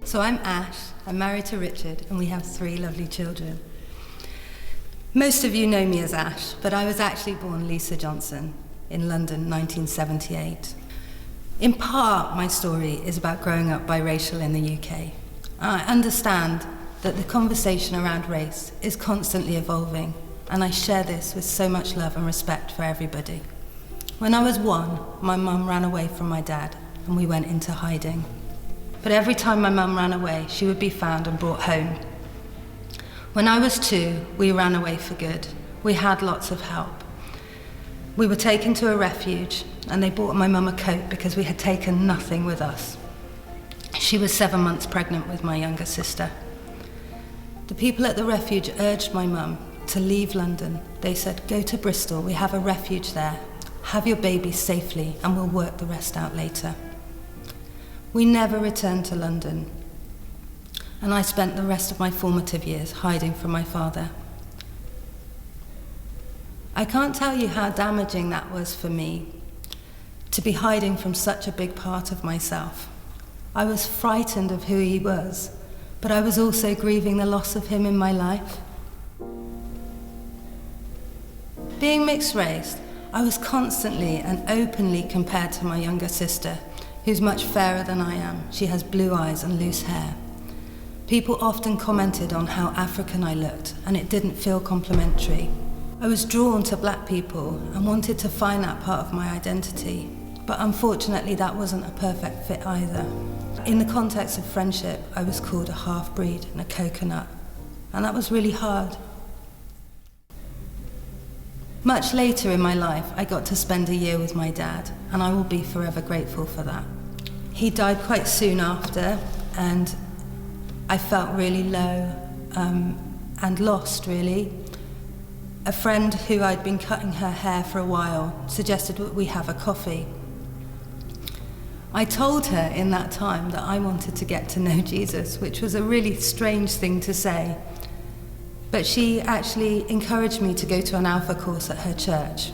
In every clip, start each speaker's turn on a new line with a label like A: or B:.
A: So I'm Ash, I'm married to Richard, and we have 3 lovely children. Most of you know me as Ash, but I was actually born Lisa Johnson in London, 1978. In part, my story is about growing up biracial in the UK. I understand that the conversation around race is constantly evolving, and I share this with so much love and respect for everybody. When I was 1, my mum ran away from my dad, and we went into hiding. But every time my mum ran away, she would be found and brought home. When I was 2, we ran away for good. We had lots of help. We were taken to a refuge, and they bought my mum a coat because we had taken nothing with us. She was 7 months pregnant with my younger sister. The people at the refuge urged my mum to leave London. They said, "Go to Bristol, we have a refuge there. Have your baby safely, and we'll work the rest out later." We never returned to London, and I spent the rest of my formative years hiding from my father. I can't tell you how damaging that was for me, to be hiding from such a big part of myself. I was frightened of who he was, but I was also grieving the loss of him in my life. Being mixed race, I was constantly and openly compared to my younger sister, who's much fairer than I am. She has blue eyes and loose hair. People often commented on how African I looked, and it didn't feel complimentary. I was drawn to black people and wanted to find that part of my identity, but unfortunately that wasn't a perfect fit either. In the context of friendship, I was called a half-breed and a coconut, and that was really hard. Much later in my life, I got to spend a year with my dad, and I will be forever grateful for that. He died quite soon after, and I felt really low and lost, really. A friend who I'd been cutting her hair for a while suggested that we have a coffee. I told her in that time that I wanted to get to know Jesus, which was a really strange thing to say. But she actually encouraged me to go to an Alpha course at her church.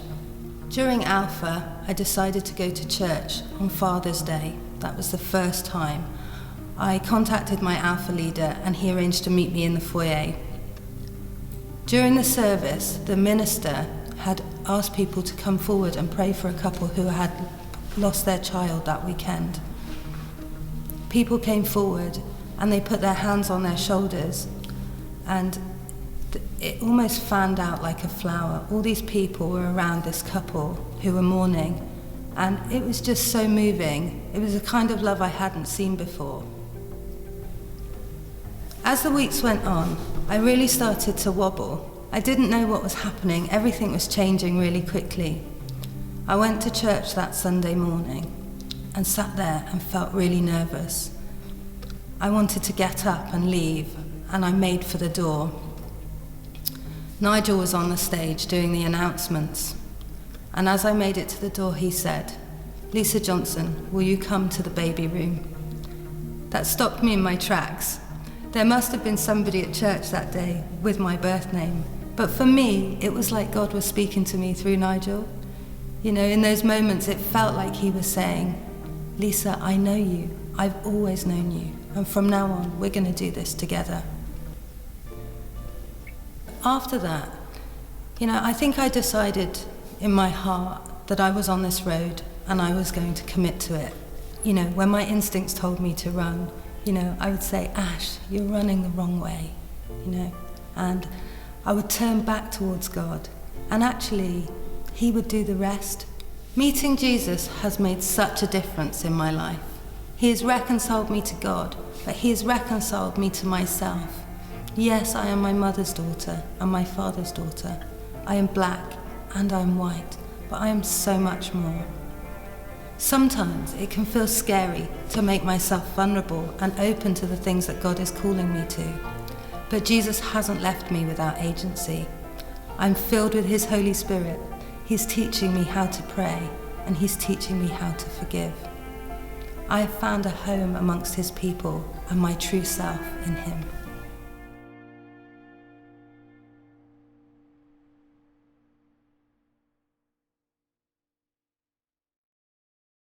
A: During Alpha, I decided to go to church on Father's Day. That was the first time. I contacted my Alpha leader, and he arranged to meet me in the foyer. During the service, the minister had asked people to come forward and pray for a couple who had lost their child that weekend. People came forward and they put their hands on their shoulders, and it almost fanned out like a flower. All these people were around this couple who were mourning, and it was just so moving. It was a kind of love I hadn't seen before. As the weeks went on, I really started to wobble. I didn't know what was happening. Everything was changing really quickly. I went to church that Sunday morning and sat there and felt really nervous. I wanted to get up and leave, and I made for the door. Nigel was on the stage doing the announcements, and as I made it to the door, he said, "Lisa Johnson, will you come to the baby room?" That stopped me in my tracks. There must have been somebody at church that day with my birth name, but for me, it was like God was speaking to me through Nigel. You know, in those moments, it felt like he was saying, "Lisa, I know you. I've always known you, and from now on, we're going to do this together." After that, I think I decided in my heart that I was on this road and I was going to commit to it. When my instincts told me to run, I would say, "Ash, you're running the wrong way," and I would turn back towards God, and actually, He would do the rest. Meeting Jesus has made such a difference in my life. He has reconciled me to God, but He has reconciled me to myself. Yes, I am my mother's daughter and my father's daughter. I am black and I am white, but I am so much more. Sometimes it can feel scary to make myself vulnerable and open to the things that God is calling me to. But Jesus hasn't left me without agency. I'm filled with His Holy Spirit. He's teaching me how to pray, and He's teaching me how to forgive. I have found a home amongst His people and my true self in Him.